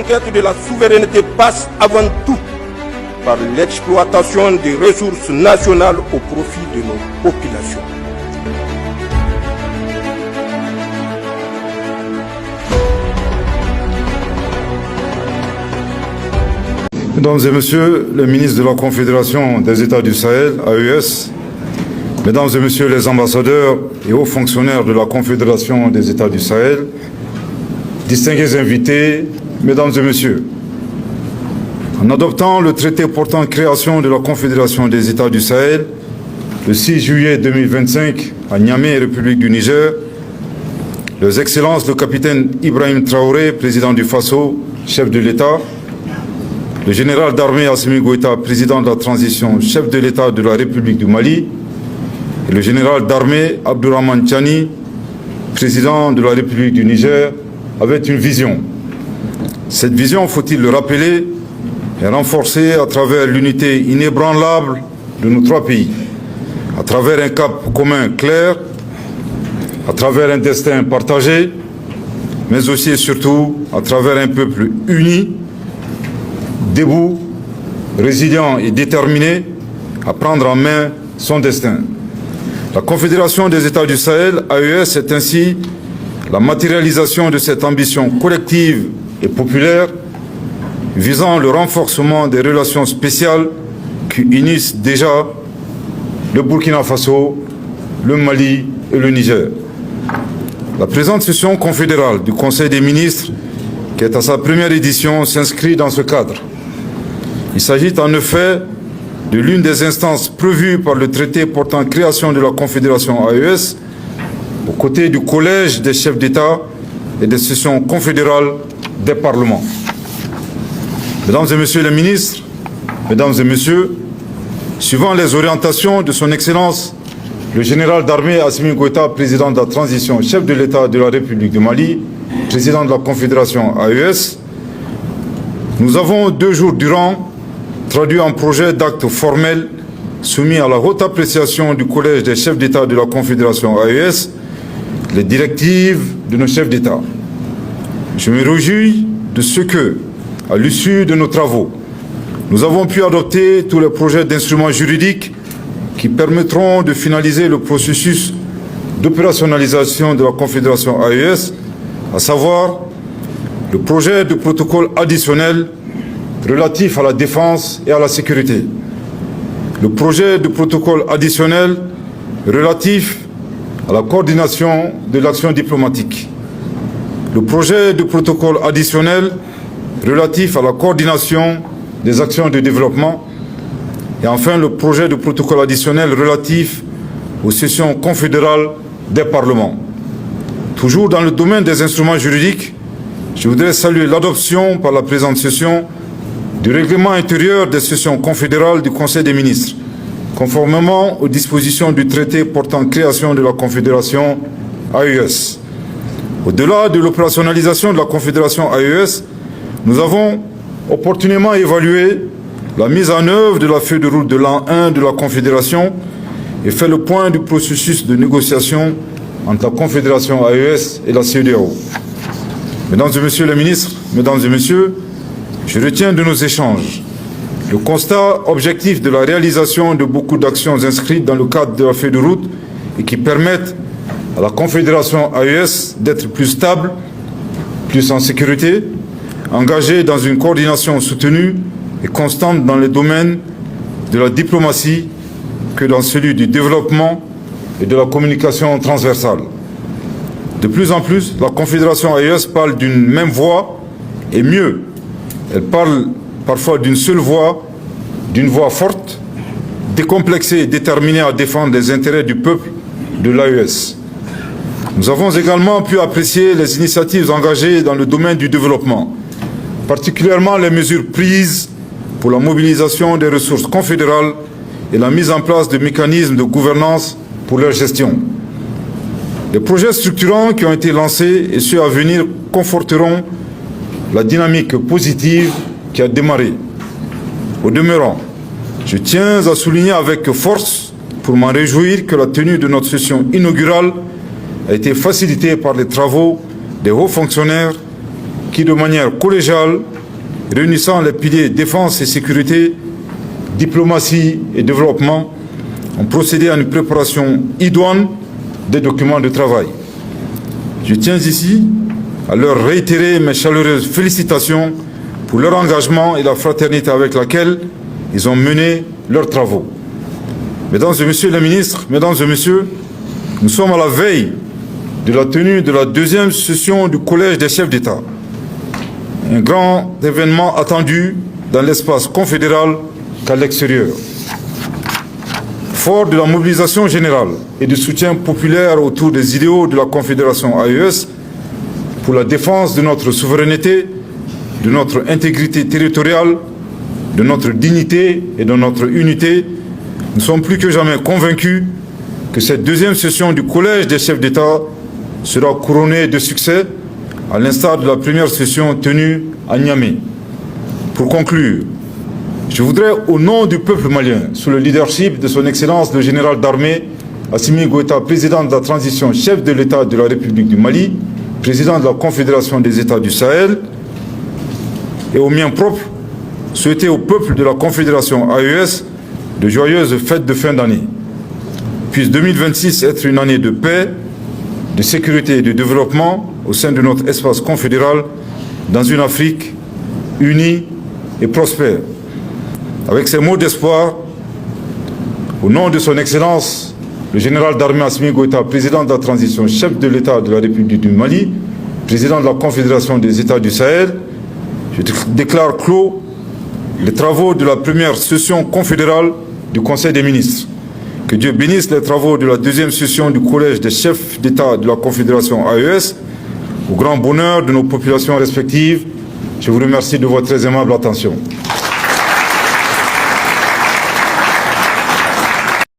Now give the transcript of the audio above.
conquête de la souveraineté passe avant tout par l'exploitation des ressources nationales au profit de nos populations. Mesdames et Messieurs les ministres de la Confédération des États du Sahel, AES, Mesdames et Messieurs les ambassadeurs et hauts fonctionnaires de la Confédération des États du Sahel, distingués invités, Mesdames et Messieurs, en adoptant le traité portant création de la Confédération des États du Sahel, le 6 juillet 2025 à Niamey, République du Niger, Leurs Excellences le capitaine Ibrahim Traoré, président du Faso, chef de l'État, le général d'armée Assimi Goïta, président de la transition, chef de l'État de la République du Mali, et le général d'armée Abdourahmane Tchani, président de la République du Niger, avaient une vision. Cette vision, faut-il le rappeler, est renforcée à travers l'unité inébranlable de nos trois pays, à travers un cap commun clair, à travers un destin partagé, mais aussi et surtout à travers un peuple uni, debout, résilient et déterminé à prendre en main son destin. La Confédération des États du Sahel, AES, est ainsi la matérialisation de cette ambition collective et populaire visant le renforcement des relations spéciales qui unissent déjà le Burkina Faso, le Mali et le Niger. La présente session confédérale du Conseil des ministres, qui est à sa première édition, s'inscrit dans ce cadre. Il s'agit en effet de l'une des instances prévues par le traité portant création de la Confédération AES, aux côtés du Collège des chefs d'État et des sessions confédérales des parlements. Mesdames et Messieurs les ministres, Mesdames et Messieurs, suivant les orientations de son Excellence, le général d'armée Assimi Goïta, président de la transition, chef de l'État de la République du Mali, président de la Confédération AES, nous avons 2 jours durant traduit un projet d'acte formel soumis à la haute appréciation du Collège des chefs d'État de la Confédération AES, les directives de nos chefs d'État. Je me réjouis de ce que, à l'issue de nos travaux, nous avons pu adopter tous les projets d'instruments juridiques qui permettront de finaliser le processus d'opérationnalisation de la Confédération AES, à savoir le projet de protocole additionnel relatif à la défense et à la sécurité, le projet de protocole additionnel relatif à la coordination de l'action diplomatique, le projet de protocole additionnel relatif à la coordination des actions de développement et enfin le projet de protocole additionnel relatif aux sessions confédérales des parlements. Toujours dans le domaine des instruments juridiques, je voudrais saluer l'adoption par la présente session du règlement intérieur des sessions confédérales du Conseil des ministres, conformément aux dispositions du traité portant création de la Confédération AES. Au-delà de l'opérationnalisation de la Confédération AES, nous avons opportunément évalué la mise en œuvre de la feuille de route de l'an 1 de la Confédération et fait le point du processus de négociation entre la Confédération AES et la CEDEAO. Mesdames et Messieurs les ministres, Mesdames et Messieurs, je retiens de nos échanges le constat objectif de la réalisation de beaucoup d'actions inscrites dans le cadre de la feuille de route et qui permettent à la Confédération AES d'être plus stable, plus en sécurité, engagée dans une coordination soutenue et constante dans les domaines de la diplomatie que dans celui du développement et de la communication transversale. De plus en plus, la Confédération AES parle d'une même voix et mieux, elle parle parfois d'une seule voix, d'une voix forte, décomplexée et déterminée à défendre les intérêts du peuple de l'AES. Nous avons également pu apprécier les initiatives engagées dans le domaine du développement, particulièrement les mesures prises pour la mobilisation des ressources confédérales et la mise en place de mécanismes de gouvernance pour leur gestion. Les projets structurants qui ont été lancés et ceux à venir conforteront la dynamique positive qui a démarré. Au demeurant, je tiens à souligner avec force, pour m'en réjouir, que la tenue de notre session inaugurale a été facilitée par les travaux des hauts fonctionnaires qui, de manière collégiale, réunissant les piliers défense et sécurité, diplomatie et développement, ont procédé à une préparation idoine des documents de travail. Je tiens ici à leur réitérer mes chaleureuses félicitations pour leur engagement et la fraternité avec laquelle ils ont mené leurs travaux. Mesdames et Messieurs les ministres, Mesdames et Messieurs, nous sommes à la veille de la tenue de la deuxième session du Collège des chefs d'État. Un grand événement attendu dans l'espace confédéral qu'à l'extérieur. Fort de la mobilisation générale et du soutien populaire autour des idéaux de la Confédération AES pour la défense de notre souveraineté, de notre intégrité territoriale, de notre dignité et de notre unité, nous sommes plus que jamais convaincus que cette deuxième session du Collège des chefs d'État sera couronnée de succès, à l'instar de la première session tenue à Niamey. Pour conclure, je voudrais, au nom du peuple malien, sous le leadership de son Excellence le général d'armée Assimi Goïta, président de la transition, chef de l'État de la République du Mali, président de la Confédération des États du Sahel, et au mien propre, souhaiter au peuple de la Confédération AES de joyeuses fêtes de fin d'année. Puisse 2026 être une année de paix, de sécurité et de développement au sein de notre espace confédéral dans une Afrique unie et prospère. Avec ces mots d'espoir, au nom de son Excellence, le général d'armée Assimi Goïta, président de la transition, chef de l'État de la République du Mali, président de la Confédération des États du Sahel, je déclare clos les travaux de la première session confédérale du Conseil des ministres. Que Dieu bénisse les travaux de la deuxième session du Collège des chefs d'État de la Confédération AES, au grand bonheur de nos populations respectives. Je vous remercie de votre très aimable attention.